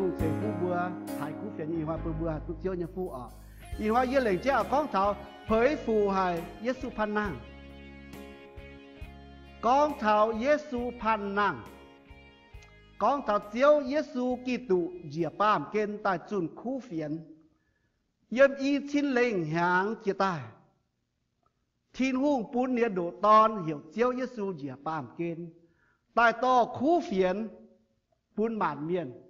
hùng sẽ phu bùa hải cú phiền y hoa bùa bùa tụt chiếu như phu ở y hoa yên lệnh chế ở con thảo phơi phù hải Giêsu pan năng con thảo Giêsu pan năng con thảo chiếu Giêsu Kitô dìa pam kên tại chun khu phiền yếm y chín lệnh hàng chia tai thiên hùng bún nia đổ tòn hiểu chiếu Giêsu dìa pam kên tại to khu phiền bún mạn miền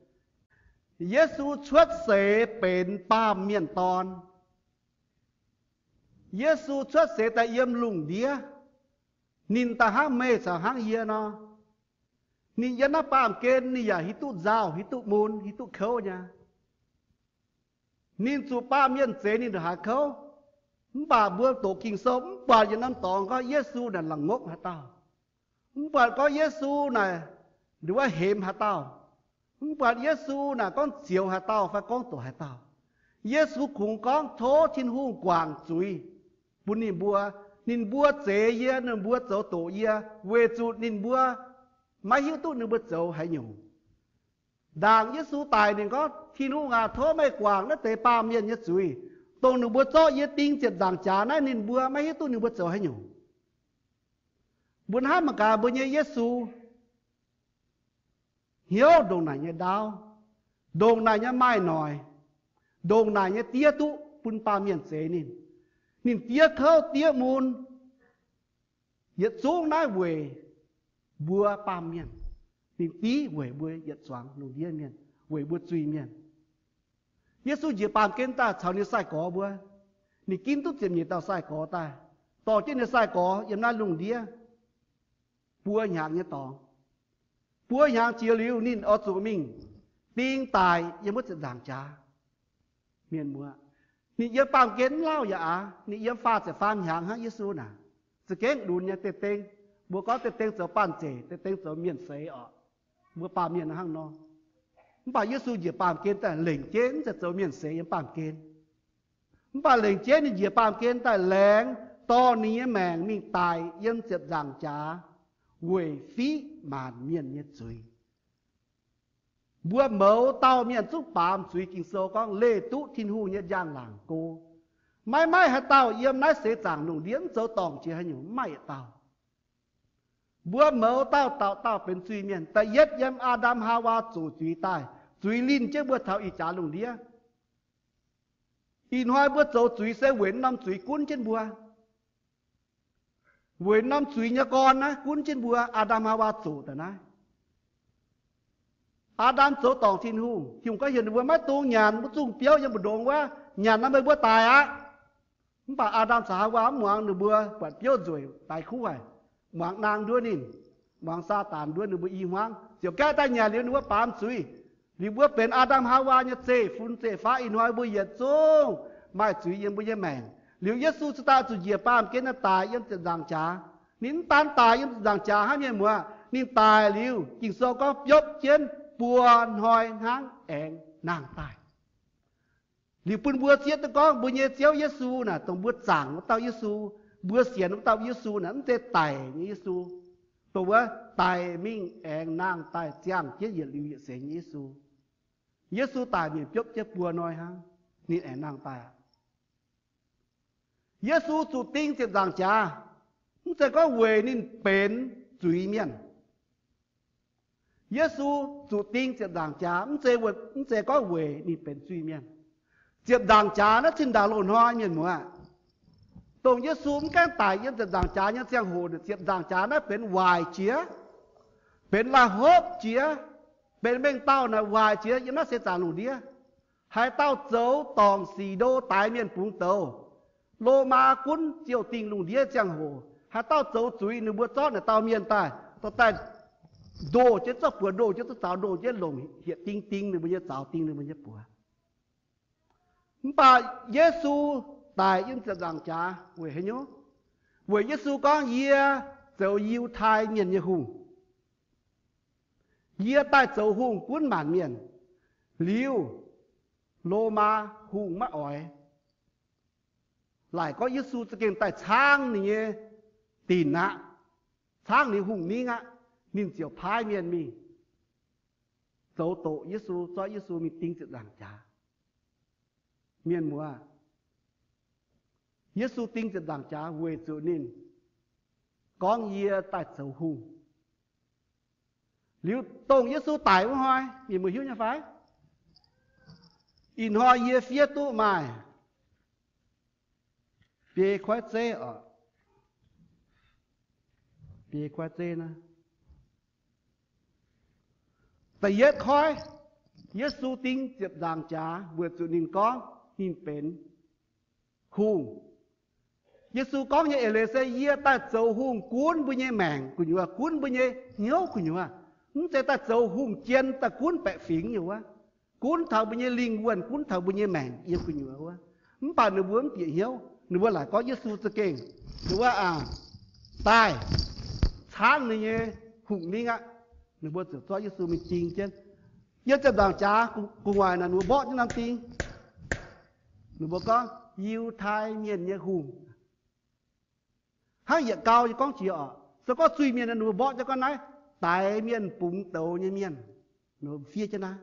Giêsu xuất sẽเป็นป้าเมียนตอนGiêsu xuất sẽ tại yếm lùng đĩa nín ta hang mê sa hang yê nó nín yếm na pam kên nín ya hít tụ dao hít tụ môn hít tụ khâu nha nín chủป้าเมียนเจnínหาเขาบ่าบัวโตกิ่งส้มบ่าอย่างน้ำตองก็เยซูนั่นหลังงกหาเต้าบ่าก็เยซูน่ะหรือว่าเหมหาเต้าบ่าเยซูน่ะก้อนเจียวหาเต้าฟ้าก้อนตัวหาเต้าเยซูขุงก้องโถทินหูกวางจุยบุญนินบัวเจเยนินบัวเจ้าโตเยเวจูนินบัวไม่หิวตู้นินบัวเจ้าหายหนูด่างเยซูตายหนึ่งก็ทินหูงาโถไม่กวางแล้วเตะปามเย็นเยจุยตรงหนึ่งบัวโจ้เยติงเจ็ดด่างจ่านั่นนินบัวไม่หิวตู้นินบัวเจ้าหายหนูบุญห้ามกาบุญเยซูเหี้ยวดงไหนเนี่ยดาวดงไหนเนี่ยไม้หน่อยดงไหนเนี่ยเตี้ยตุปุ่นปาเมียนเสนินเตี้ยเข้าเตี้ยมูลเหยียดสูงน้อยเว่ยบัวปาเมียนนินตีเว่ยบัวเหยียดสว่างหนุ่มเดียเมียนเว่ยบัวจุยเมียนเยซูเหยียดปามเกณฑ์ตาชาวนี้ใส่ก่อบัวนี่กินทุกเจ็บเหยียดตาใส่ก่อตาต่อเจ้าเนี่ยใส่ก่อยำน้าลุงเดียบัวหยางเนี่ยต่อปัวหยางเจียวลิวนินอสุมิงติงตายยังไม่จะด่างจ้าเมียนมัวนี่ยังปามเกณฑ์เล่าอย่านี่ยังฟาจะฟามหยางฮะเยซูน่ะสเก่งดูเนี่ยเต็งบัวก็เต็งเสือป้านเจเต็งเสือเมียนเสยออกบัวปามเมียนห้างนอป่าเยซูเหยียบปามเกณฑ์แต่เหล่งเจนจะเสือเมียนเสยยังปามเกณฑ์ป่าเหล่งเจนนี่เหยียบปามเกณฑ์แต่แหลงตอนนี้แมงมีตายยังจะด่างจ้าเว่ยฟีมานเมียนเนี่ยจุยบัวเหมาเต้าเมียนซุปปามจุยกิงโซก้องเล่ตุทินหูเนี่ยย่างหลังโกไม่ให้เต้าเยี่ยมนายเสจางหนุ่มเลี้ยงเจ้าตองเชียให้อยู่ไม่เต้าบัวเหมาเต้าเป็นจุยเมียนแต่เย็ดเยี่ยมอาดัมฮาวาจู่จุยตายจุยลิ้นเจ้าบัวเท้าอีจ่าหนุ่มเลี้ยอินหอยบัวโจจุยเสเวนนำจุยกุ้นเช่นบัวเวนน้ำสุยญกรนะกุ้นเช่นบัวอาดัมฮาวาโจแต่นะอาดัมโจตองทินหูหิวก็เห็นบัวไม่ตูงหยานมุจุงเปี้ยวยังบุดงว่าหยานนั้นไม่บัวตายมันป่าอาดัมสาวาหมวงหนึ่งบัวปัดเปี้ยวจุยตายคู่ไอ้หมวงนางด้วยนี่หมวงซาตานด้วยหนึ่งบัวอีหวงเสียวแก้ใต้หยานเลี้ยงนึกว่าปามสุยหรือบัวเป็นอาดัมฮาวาเนี่ยเจฟุนเจฟ้าอินหอยบัวเหยียดจุงไม่สุยยังบัวยังแมงหรือเยซูสตาจุเหยียบปามเกณฑ์ตายยังจะดังจ้านินตันตายยังจะดังจ้าให้เมียมัวนินตายหลิวกิ่งโซก็ยกเช่นปัวหอยหางแองนางตายหรือปุ่นบัวเสียตะก้องบัวเยเจียวเยซูน่ะต้องบัวจ่างเต้าเยซูบัวเสียนเต้าเยซูน่ะมันจะไต่เยซูตัวว่าไต่มิ่งแองนางตายจ้างเจี๊ยเหยียดหลิวเหยียดเสียงเยซูตายมียกเจ็บปัวหน่อยฮะนี่แองนางตายเยซูจุดติ้งเจ็บดังจ้ามันจะก็เวนินเป็นจุยเมียนเยซูจุดติ้งเจ็บดังจ้ามันจะก็เวนี่เป็นจุยเมียนเจ็บดังจ้านะชินดาโลนห้อยเมียนมัวตรงเยซูมันแก้ตายยังเจ็บดังจ้ายังเสียงโหดเจ็บดังจ้านะเป็นวายเจียเป็นลาฮบเจียเป็นเม่งเต้านะวายเจียยังน่าเสียจางหนูเดียให้เต้าเจ้าตองสีโดตายเมียนปุงเต้าโลมากุ้นเจียวติงลุงเดียจังโหหาเต้าโจจุยหนึ่งบัวจ้อเนี่ยเต้าเมียนตายต่อแต่โดเจ้าปวดโดเจ้าสาวโดเจ้าลงเหียติงหนึ่งบัวสาวติงหนึ่งบัวปวดป่าเยซูตายยังจะดังจ้าเว้ยเห็นโยเว้ยเยซูก็เยียเจ้ายิวไทยเมียนเยหุงเยียใต้เจ้าหุงกุ้นหมานเมียนลิ้วโลมาหุงมะอ้อยหลายก็เยซูจะเก่งแต่ช้างนี่ตีนนะช้างนี่หุ่งนี้งะนิ่งเจียวพายเมียนมี dấu tổ Giêsu cho Giêsu mình tin sự giảng trả miền mùa Giêsu tin sự giảng trả về chỗ nên con ye tại dấu hùng nếu tông Giêsu tại với hoài mình mới hiểu nha phải in hoa ye phía tu mai bê khoai dê ở bê khoai dê nè tại yết khói Giêsu tin diệp giảng trả vượt sự nín con nín bền hùng Giêsu có như lệ xe yết ta dấu hùng cuốn với nhé mèng của nhua cuốn với nhé hiếu của nhua không thể ta dấu hùng chiên ta cuốn bẹ phím nhiều quá cuốn thầu với nhé linh quần cuốn thầu với nhé mèng yêu của nhua quá không phải nửa bướm tỉa hiếu nửa bữa lại có Giêsu sẽ kênh nửa bữa tai sáng này nhé hùng linh ạ nửa bữa sẽ cho Giêsu mình tin trên nhất là đảng trả cùng ngoài là nửa bó cho nam tin nửa bữa có yêu thai miền nhé hùng hai giờ cao cho con chỉ ở sao có suy miền là nửa bó cho con nói tại miền bụng tàu như miền nửa phía cho na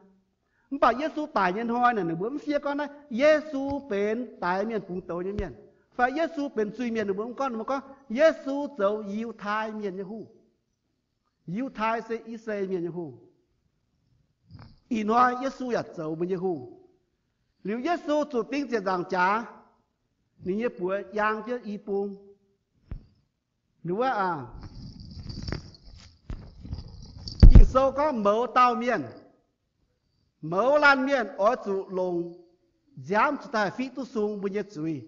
không phải Giêsu tại nhân hoi này nửa bữa phía con nói Giêsuเป็นtại miền bụng tàu như miền phải Giêsuเป็นsuy miền nửa bữa con mà có Giêsu dấu yêu thai miền như hùng yêu thai sẽ ý xây miền như hùng ý nói Giêsu là dấu miền như hùng nếu Giêsu chủ tính sẽ giảng trả nếu như bữa giang chứ ý bùng nếu chỉ sâu có mẫu tao miền mẫu lan miền ở chủ lồng giám chủ tài phí tu sung bên nhật chuối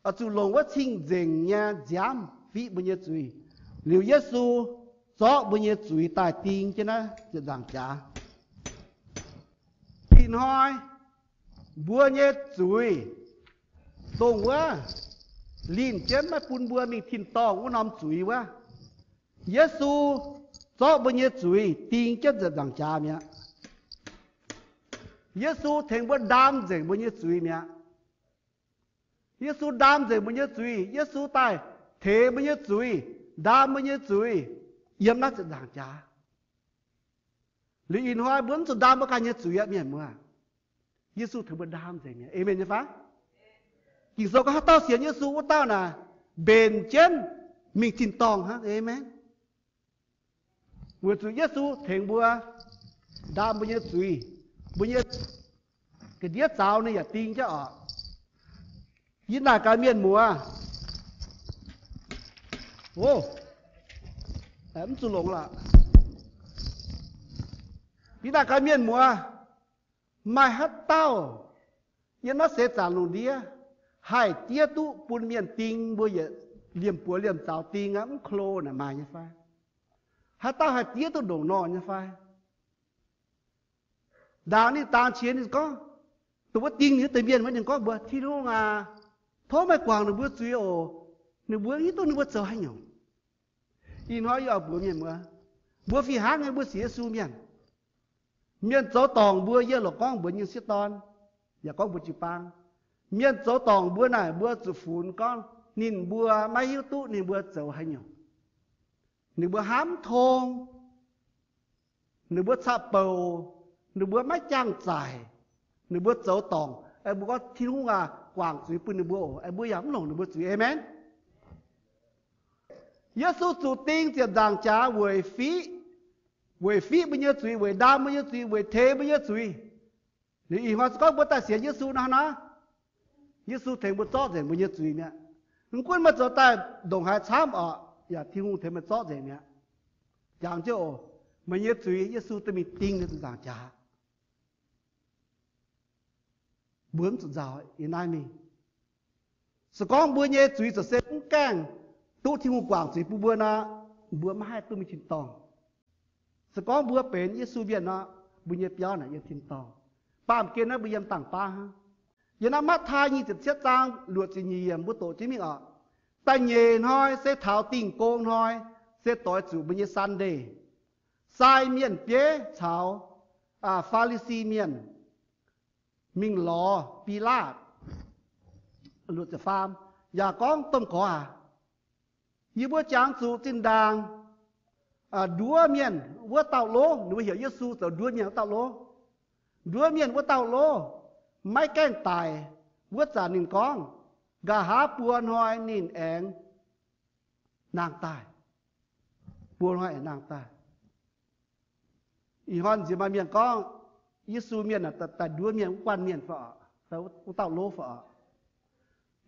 ở chủ lồng quá chinh dình nha giám phí bên nhật chuối nếu Giêsu rõ bên nhật chuối tài tin cho nóจะgiảng trả tin hỏi bùa nhật chuối tông quá liên chén mấy phun bùa mình thìn to cũng nằm chuối quá Giêsu rõ bên nhật chuối tin choจะgiảng trả mẹ Giêsu thành bữa đam dễ bên nhật chuối mẹ Giêsu đam dễ bên nhật chuối Giêsu tài thế bên nhật chuối đam bên nhật chuối yếm nátจะgiảng trả lý in hoa bốn sự đam bất cả nhật chuối mẹ mua Giêsu thành bữa đam dễ mẹ amen nhá phá chỉ số có tao xiên Giêsu của tao là bền chân mình tin tòng ha amen vừa chủ Giêsu thành bữa đam bên nhật chuối bây giờ cái đĩa cháo này là tin chứ ở những là cái miền mùa ô em chú lồng là những là cái miền mùa mai hát tao nhưng nó sẽ trả lồng đĩa hai tia tu bún miền tinh bây giờ liềm bùa liềm cháo tinh ngắm khô là mai như phai hát tao hai tia tu đổ nọ như phai đàoนี่ตาเชียนนี่ก็ตัวจริงนี่แต่เบียนมันยังก็บ่ที่รู้งาท้อไม่กวางนึกบ่จุยโอนึกบ่นี่ตัวนึกบ่เจ้าให้หยังอีน้อยอยู่บ่เมียนบ่ฟีหาไงบ่เสียสู้เมียนเมียนเจ้าตองบ่เยอะหรอกก้องบ่ยิงเสียตอนอย่าก้องบ่จิปางเมียนเจ้าตองบ่น่ะบ่จุฝูนก้องนินบ่ไม่หิวตุนี่บ่เจ้าให้หยังนึกบ่หามทงนึกบ่ชะเปาnửa bữa máy trang dài nửa bữa dấu tòng em bữa có thiên hung quảng suy pun nửa bữa em bữa dám lòng nửa bữa suy amen Giêsu chủ tinh tiền giảng trả về phí bao nhiêu suy về đam bao nhiêu suy về thế bao nhiêu suy nếu ý hoa có bữa ta xiên Giêsu nó Giêsu thành bữa rõ ràng bao nhiêu suy nè không quên mà cho ta đồng hải chám ở ya thiên hung thế mà rõ ràng nè giảng chứ bao nhiêu suy Giêsu ta mình tinh tiền giảng trả bướmสุดยอดอีนั่นนี่สกองบัวเย่จุยสุดเซ็งแกงตู้ที่หูกว่างสุยปูบัวนะบัวมาให้ตู้มีชินตองสกองบัวเป็นเยซูเบียนนะบัวเย่เปียวน่ะยังชินตองป้ามเกณฑ์นะบัวยังต่างป้าฮะยันมาทายยี่สิบเสียจางหลวดจีเยี่ยมบัวโตจีมิอ่ะแต่เย่น้อยเสเท้าติ่งโกงน้อยเสต่อยจู่บัวเย่ซันเดย์ทรายเมียนเปี้ยชาวฟาริซีเมียนมิงล้อปีลาดหลุดจากฟาร์มอย่าก้องต้มขอยี่บัวจางสู่จินดาง đua miền vua tàu lô nếu hiểu Giêsu tàu đua miền tàu lô đua miền vua tàu lô mấy cái tài vua trả nín con gà há buồn hoài nín ẻng nàng tài buồn hoài nàng tài ý hòn gì mà miền con Giêsu miền là tại đua miền quan miền phở tàu lô phở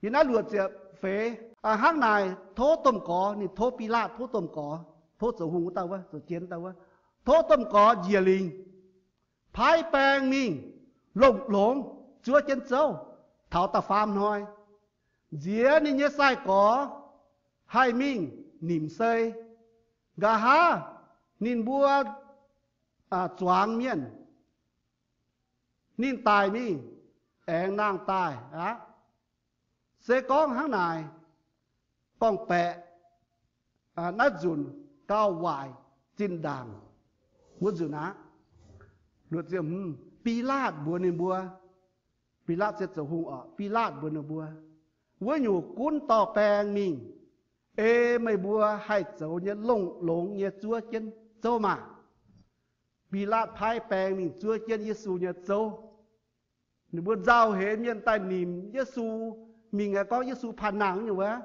thì nó luộc sẽ phế hang này thố tôm cỏ ni thố pi lát thố tôm cỏ thố sầu hùng tao vá sầu chiến tao vá thố tôm cỏ dìa linh phái bèng mình lồng lồng chúa chân châu thảo ta phàm thôi dìa ni nhớ sai cỏ hai mình nỉm xây gà ha nín bua choáng miên nín tài mi ẻng nàng tài á sẽ có hang này con pẹ nó dùn cao hoài trên đàng muốn dùn á luật diệm Pilat bùa nên bùa Pilat sẽ trở hùng ở Pilat bùa nên bùa với nhủ cuốn tò bèng mình mày bùa hay trở nhé lông lông nhé chúa chân châu mà Pilat phai bèng mình chúa chân Giêsu nhé châu nếu bùa giao hết nhân tay nìm Giêsu mình có Giêsu phàn nắng như vậy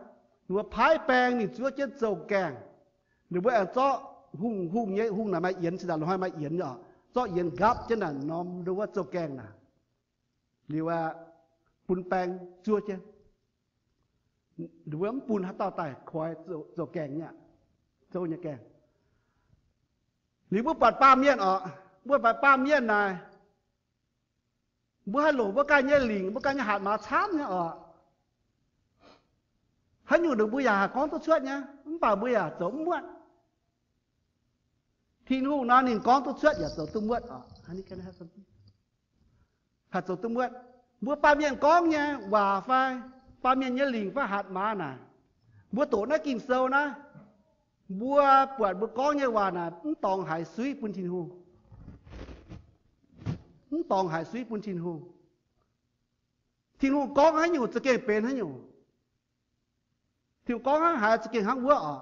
nếu phái bèng thì chúa chết dầu kèng nếu bữa cho hung nhé hung là mai yến sẽ là hai mai yến nhỏ cho yến gấp chứ là nó đúngว่า dầu kèng nè liệu bùn bèng chúa chứ nếu bữa bùn hát tao tài khoai dầu kèng nhá dầu nhá kèng nếu bữa bạt ba miên bữa bạt ba miên này bữa hai lỗ bữa cái nhé lỉnh bữa cái nhé hạt mà chán nhá hắn nhủ được bây giờ con tôi suốt nhá không bảo bây giờ giống muộn thì lúc nào nhìn con tôi suốt giờ tôi muộn hắn cái này hạt tôi muộn bữa ba miệng con nha và phai ba miệng nhớ lình phai hạt má nè bữa tổ nó kinh sâu nè bữa bữa con như hòa nè tòng hải suy bún thiên hu tòng hải suy bún thiên hu con hắn nhủ sẽ kể bên hắn nhủ thì có hai cái hàng vua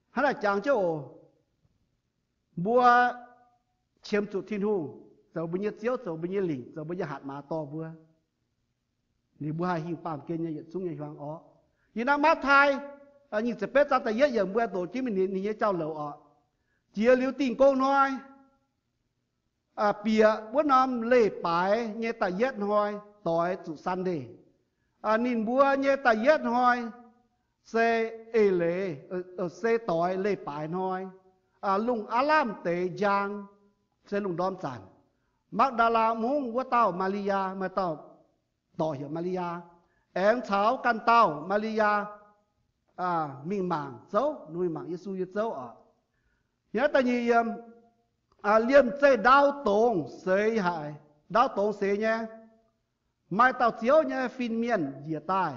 hắn là chàng châu bùa chiếm chủ thiên hu rồi bây giờ chiếu rồi bây giờ lỉnh rồi bây giờ hạt má to vua thì bùa hai hiu pam kia như xuống như hoàng ó như năm mát thai như sẽ biết ra tại yết giờ bùa tổ chức mình như trao lẩu chia liu tình cô nói bìa bữa năm lễ bái như tại yết nói tối chủ san đi nín bùa nhé ta yết hoi xe lệ xe tỏi lệ bài hoi lùng alam tế giang xe lùng đom chản Magdala mung vua tao Maria mà tao tỏ hiểu Maria em cháu căn tao Maria mình mảng dấu nuôi mảng Giêsu dấu nhớ ta nhì liêm xe đau tông xe hại đau tông xe nhé mai tàu chiếu nhé phim miền dìa tai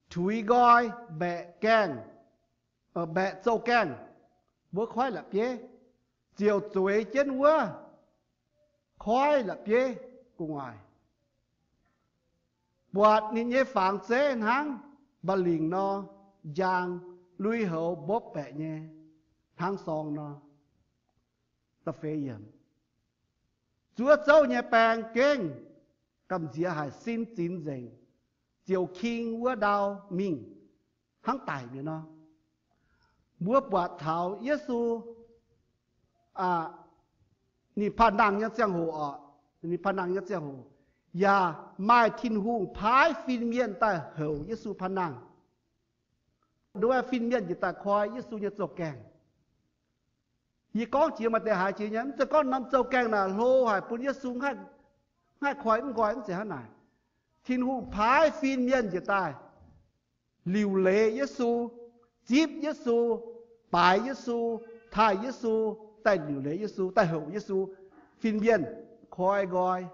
chuối gói bẹ keng bẹ châu keng bữa khói là bế chiều chuối trên vua khói là bế của ngoài bọt nhìn nhé phẳng chế hăng bà lình nó giang lui hậu bóp bẹ nhé hăng song nó ta phê yểm chúa châu nhé bèng kênh cầm dĩa hải xin chín dành chiều kinh vua đào mình hắn tải với nó vua bọt thảo Giêsu ni phản năng nhất giang hồ ni phản năng nhất giang hồ ya mai thiên hùng phái phiên miên ta hậu Giêsu phản năng đối phiên miên thì ta khoai Giêsu nhất dọc kèng vì con chỉ mà để hải chỉ nhắn cho con năm dọc kèng là lô hải bún Giêsu ngay khoai cũng gọi cũng sẽ này thiên hùng phái phiên miên thì ta liều lệ Giêsu tiếp Giêsu bài Giêsu thai Giêsu tại liều lệ Giêsu tại hậu Giêsu phiên miên khoai gọi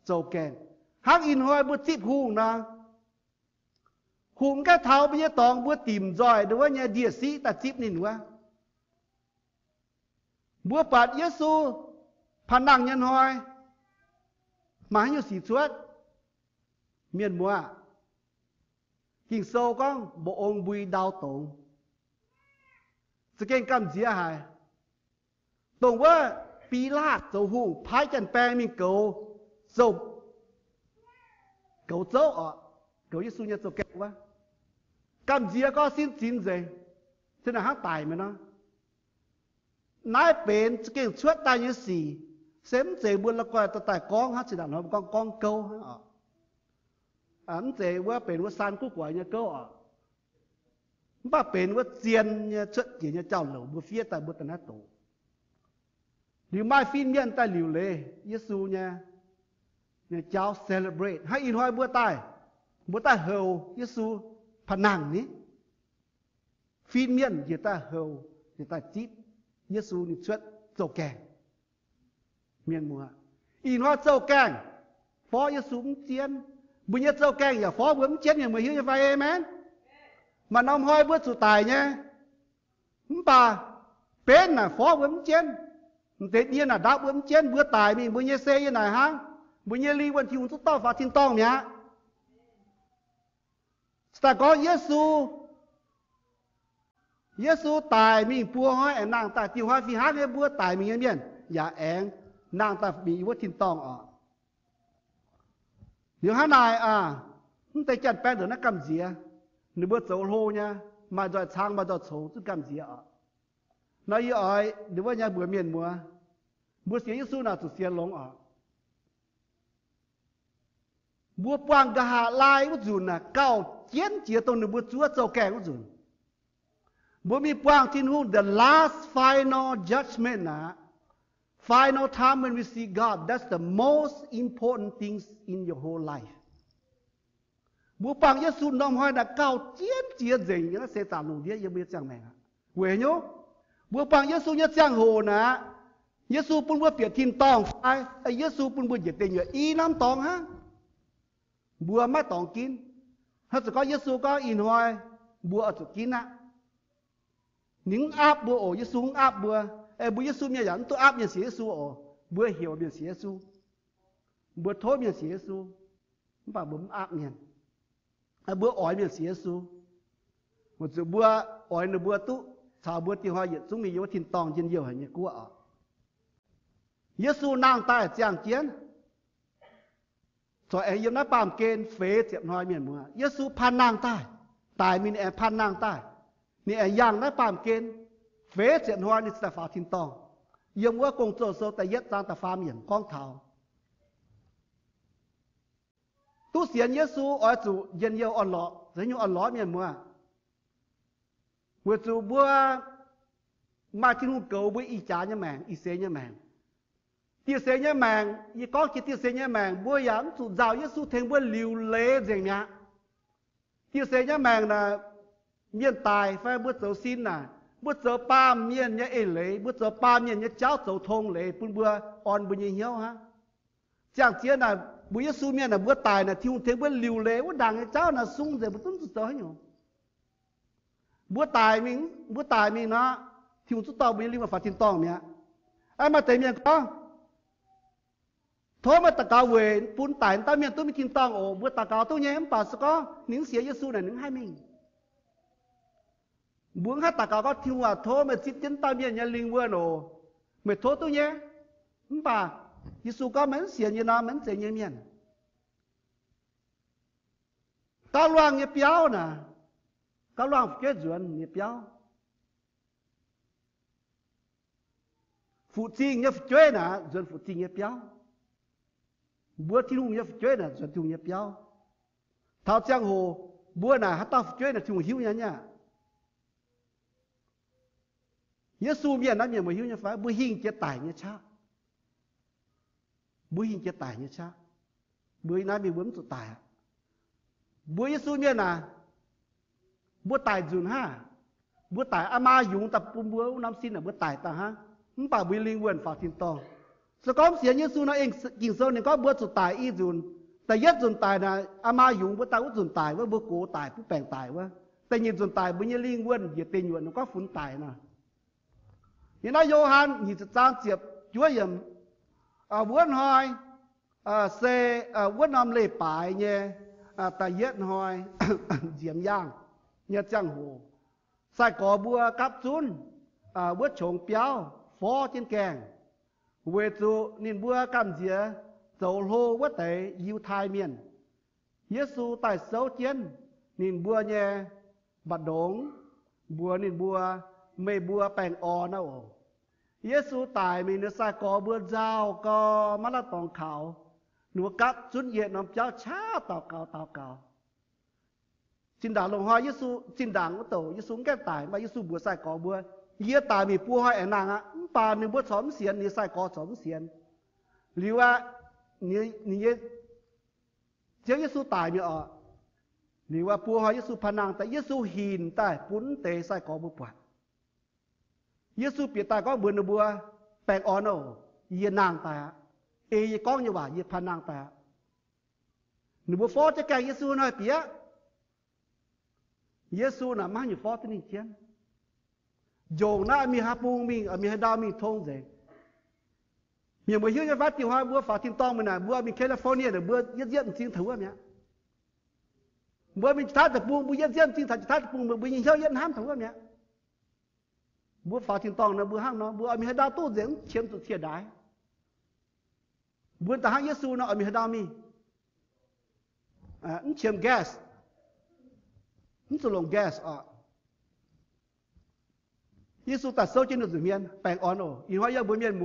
dầu kèng hắc in hoi bữa tiếp hùng na hùng cái tháo bây giờ tòng bữa tìm giỏi đối với nhà địa sĩ ta tiếp nên quá bữa bát Giêsu phản năng nhân hoi mà như sĩ suốt miền mùa kinh sâu con bộ ông bùi đào tổng จะเก่งกำเสียหายตรงว่าปีลาดเจ้าหูพายจันแปลงมีเก่าเจ้าอ่ะเก่าเยซูเนี่ยเจ้าแก่วะกำเสียก็สิ้นสินเลยฉะนั้นหาตายไหมเนาะนายเป็นจะเก่งช่วยตายยังสี่เสมเจบุญละก่อยตัวตายกองฮะสิดาน้องกองเก่าฮะอันเจว่าเป็นว่าซานกู้กว่าเนี่ยเก่าอ่ะบ้าเป็นว่าเจียนเนี่ยเชิดเจียนเนี่ยเจ้าเหล่าบัวเฟียแต่บัวตนาโตหรือไม่ฟินเมียนแต่หลิวเลยเยซูเนี่ยเจ้าเซเลบรตให้อินหอยบัวตายเฮลเยซูผนังนี้ฟินเมียนเยตาเฮลเยตาจิตเยซูนี่เชิดเจ้าแกงเมียนมัวอินหอยเจ้าแกงฟอเยซูเจียนบุญเจ้าแกงอย่าฟอบุญเจียนอย่างมือหิ้วจะไปเอเมนmà nông hoi bước chủ tài nhé bà bên là phó bướm chén thế nhiên là đạo bướm chén bữa tài mình bữa nhé xe như này ha bữa nhé ly quan thiêu chút to và thiên tông nhá ta có Giêsu tài mình bua hoi nàng ta tiêu hoi phi hát cái bữa tài mình biết dạ én nàng ta bị bữa thiên tông ở nếu hát này tay chặt bé được nó cầm gì nếu bữa走路nha mà rồi sang mà rồi xấu chứ cầm gì ạ nói như ấy nếu bữa nhà bữa miền mùa bữa xía Giêsu nào tụi xía lông ạ bữa quang cả hạ lai bữa dùn à cao chiến chia tông nếu bữa chúa châu kẻ bữa dùn bữa mi quang thiên hùng the last final judgment final time when we see God that's the most important things in your whole life bố bằng Giêsu nông hoi đã cao chiến chia gì nó sẽ tạm lùng địa biết chẳng mẹ quê nhớ bố bằng Giêsu nhớ chẳng hồ nè Giêsu pun bữa biệt thiên tòng ai Giêsu pun bữa diệt tình y năm tòng ha bữa mấy tòng kín hết rồi có Giêsu có in hoi bữa ở chỗ kín á những áp bữa ổ Giêsu áp bữa bữa Giêsu như vậy tôi áp như Giêsu ổ bữa hiểu như Giêsu bữa thốt như Giêsu và bấm áp như bữa ỏi miền xía su một số bữa ỏi nửa bữa tu chào bữa tiêu hoa nhiệt chúng mình vô thiên tòng trên nhiều hình như cua ở Giêsu nàng ta chàng chiến rồi em nói bàm kên phế tiệm nói miền mùa Giêsu pan nàng ta tài mình em pan nàng taนี่อย่างnói bàm kên phế tiệm hoaนี่sẽ phá thiên tòngยังว่าคงโจโซแต่ยัดจางแต่ฟ้าmiền con thảo tu xiên Giêsu ở chủ dân yêu ăn lọ, rồi nhiều ăn lọ miền mùa. Vừa chủ bữa mà thiên hùng cầu bữa y chá nhá mèn, y xế nhá mèn. Tiêu xế nhá mèn, y có cái tiêu xế nhá mèn, bữa yếm chủ giáo Giêsu thêm bữa liều lệ gì nhá. Tiêu xế nhá mèn là miền tài phải bữa dấu xin nè, bữa dấu ba miền nhá ê lệ, bữa dấu ba miền nhá cháu dấu thông lệ, bữa on bữa nhiều ha. Chẳng chia là bữa Giêsu miền là bữa tài là thiêu thế bữa liều lệ bữa đằng cái cháu là sung rồi bữa tuấn tới nhổ bữa tài mình nó thiêu chút tao bữa liều mà phát thiên tòng mía ai mà thấy miền có thôi mà ta cao về phun tài ta miền tôi mới thiên tòng ồ bữa ta cao tôi nhé em bảo có những xía Giêsu này những hai mình bữa hát ta cao có thiêu thôi mà chít chân ta miền nhà linh vườn ồ mày thôi tôi nhé em bảo Giêsu có mấy xỉa như nó mấy xỉa như miền cao loang như béo nè cao loang kết ruộng như béo phụ trinh như chơi nè ruộng phụ trinh như béo bữa thiên hùng như chơi nè ruộng thiên như béo thao giang hồ bữa nè hát tao chơi nè thiên hùng hiu nhá Giêsu miền nó miền mà hiu như phải bữa hình chết tài như cha bữa hình chết tài như cha bữa nay bị bướm tụt tài bữa Giêsu miền à bữa tài dùn ha bữa tài ama dùng tập bữa năm xin là bữa tài ta ha không phải bữa linh quần phạt thiên tòng sau có xiên Giêsu nó eng kinh sâu này có bữa tụt tài y dùnแต่ยัดdùn tài là ama dùng bữa tao dùn tài với bữa cố tài bữa bèn tài vớiแต่nhìn dùn tài bữa như linh quần giờ tiền nhuận nó có phun tài nè như nói Gioan nhìn trang diệp chúa yểm vốn hoi xe vốn năm lệ bài nhé ta yết hoi diệm giang nhé chẳng hồ sai có bùa cáp chun bữa trồng béo phó trên kèng về tụ nên bữa cam dĩa dầu lô bữa tẩy yêu thai miền Giêsu tại sáu chiến nên bữa nhẹ bạt đống bữa nên bữa mê bữa bèn o nào Giêsu tại mình nó sai có bữa giao có mắt là tòng khảo nụ cắt xuất hiện nó cháu chá tao cào xin đảng lồng hoa Giêsu xin đảng của tổ Giêsu cái tại mà Giêsu bữa sai có bữa Giê tại mình bữa hai nàng á bà nên bữa xóm xiên nên sai có xóm xiên liu á như Giêsu tại mình ở liu á bữa hai Giêsu phàn nàng tại Giêsu hiền tại bún tê sai có bữa bạc Giêsu bị tại có bữa nửa bữa bèn on đâu Giê nàng tại có như vậy Giê phàn nàng tại nửa bữa phó cho cái Giêsu nói bía Giêsu là mang nhiều phó tới nên chiến dù na mi hấp bung mi mi hay đau mi thông gì mi mới hiểu cho phát tiêu hoa bữa phá thiên tông mình là bữa mi California là bữa giết xin thử em nhá bữa mi thắt được bung bữa giết xin thắt bung bữa mi hiểu giết ham thử em nhá bữa phá thiên tông là bữa ham nó bữa mi hay đau tốt dễ chiếm tụt thiệt đái bữa ta hang Giêsu nó mi hay đau mi chiếm gas tụi lồng gas Giêsuตัดโซ่trên đường miền bèn on ổ, in hoa yêu bữa miền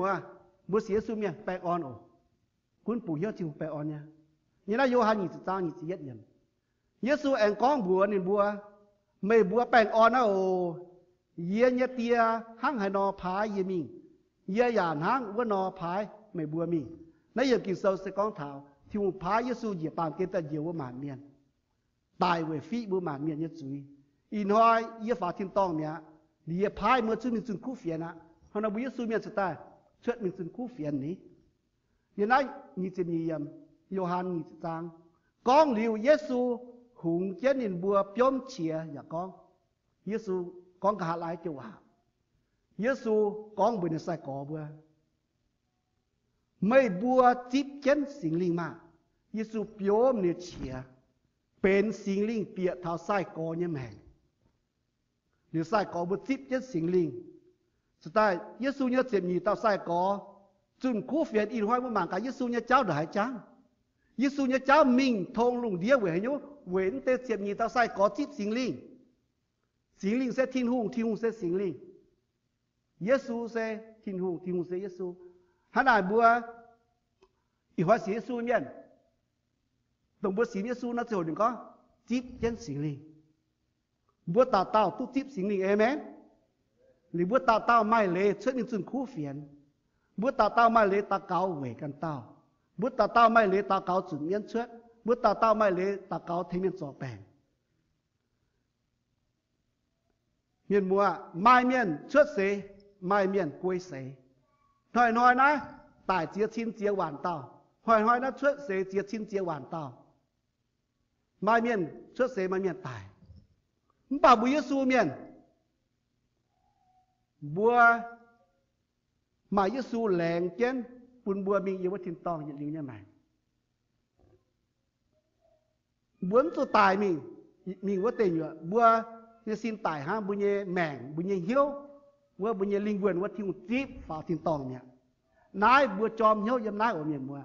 mùa xía su miền bèn on ổ, cuốn phủ yêu chịu bèn on nha, như là Gioan nhị trang nhị nhất nhận, Giêsu anh con bùa nên bùa, mấy bùa bèn on ổ, ye nhẹ tia hang hai nọ phái ye mình, ye yàn hang vỡ nọ phái mấy bùa mình, nãy giờ kinh sâu sẽ con thảo, thì một phái Giêsu dễ bàn kết ta nhiều màn miền, tài về phi bùa màn miền nhất suy, in hoa ye phá thiên tông nhá. Đi phái mới chú mình xin cứu phiền á, họ nói bây giờ miền sẽ ta, chuyện mình xin cứu phiền ní. Hiện nay như thế này, Gioan như trang, con liu Giêsu hùng chiến in bùa biom chia ya con, Giêsu con cả lại châu à, Giêsu con bên sai có bùa, mấy bùa tiếp chiến sinh linh mà, Giêsu biom như chia, bên sinh linh bịa thảo sai có như mèn. Nếu sai có một tiếp nhất sinh linh, tại Giêsu nhớ chuyện gì tao sai có, chun khu phiền in hoài một mảng cả Giêsu nhớ cháu đại trắng, Giêsu nhớ cháu mình thông lùng đĩa về nhớ về tê chuyện gì tao sai có tiếp sinh linh sẽ thiên hùng sẽ sinh linh, Giêsu sẽ thiên hùng sẽ Giêsu, hắn đại bữa, in hoài sĩ Giêsu miền, đồng bữa sĩ Giêsu nó rồi đừng có tiếp nhất sinh linh. Bữa tao tu tiếp sinh linh amen. Lý bữa tao mai lệ xuất những chuyện khu phiền. Bữa tao mai lệ ta cáo vềกันtao. Bữa tao mai lệ ta cáo chuẩn miễn xuất. Bữa tao mai lệ ta cáo thấy miễn rõ bèn. Miễn mùa mai miễn xuất xế, mai miễn quay xế. Hỏi nói tại chia xin chia hoàn tao. Hỏi nói xuất xế chia xin chia hoàn tao. Mai miễn xuất xế mai miễn tài. Bà bùi Giêsu miền bùa mà Giêsu lẹn chén bùn bùa mình yêu thiên tông nhận định như này muốn số tài mình có tiền nhựa bùa như xin tài ha bùa như mèn bùa như hiếu bùa như linh quyền bùa thiên tiếp vào thiên tông nhỉ nái bùa chòm hiếu yếm nái ở miền bùa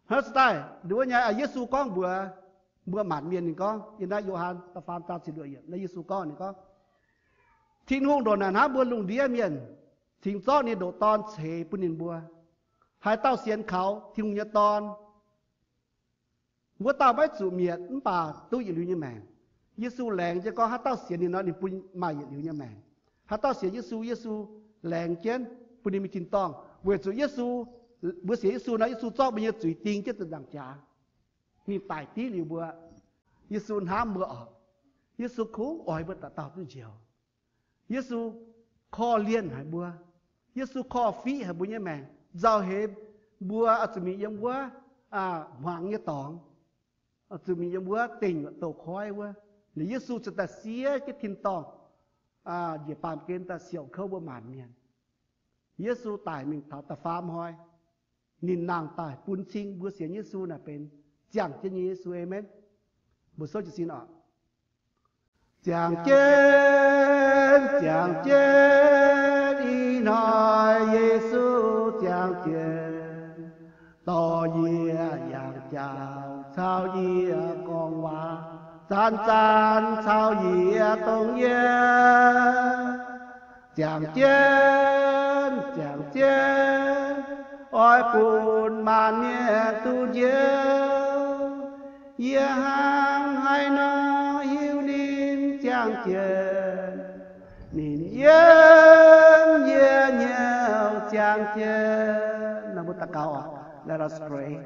hết tài đứa nhà Giêsu con bữa mạn miền này con, hiện nay Gioan ta phàm ta xin đuổi hiện, nay Giêsu con này con. Thiên hùng đồ nàn há bữa lùng đĩa miền, thiên gió này đồ ton chế bữa nín bữa, hai tao xiên khảo thiên hùng nhật ton, bữa tao bách chủ miền, bà tôi dự lưu như mèn, Giêsu lẹng cho con hai tao xiên này nó đi bún mai dự lưu như mèn, hai tao xiên Giêsu lẹng chén bữa nín mi thiên tông, về chủ Giêsu bữa xiên Giêsu nói Giêsu cho bây giờ chửi tiếng chết từ đằng cha. Mi tài tí liu bữa, Giêsu hám bữa ở, Giêsu cứu ỏi bữa tao tu chiều, Giêsu kho liên hải bữa, Giêsu kho phí hải bữa như mèn, giao hết bữa ở chỗ mình yếm bữa, hoàng như tỏng, ở chỗ mình yếm bữa tình tổ khói bữa, để Giêsu cho ta xía cái thiên tòng, để bàn kiến ta xỉu khâu bữa màn miền, Giêsu tài mình thảo ta phàm hoi, nhìn nàng tài bún chinh bữa xía Giêsu là bên chẳng cho như Giêsu amen. Một số chỉ xin ạ. Chẳng trên nói Giêsu chàng chuyện to dìa dạng chào sao dìa con hoa san san sao dìa tông ye chàng trên ôi buồn mà nhẹ tu diêu ye hang hai nó hiu nín chàng trên nín yên ye nhau chàng trên nam mô ta cao. Let us pray.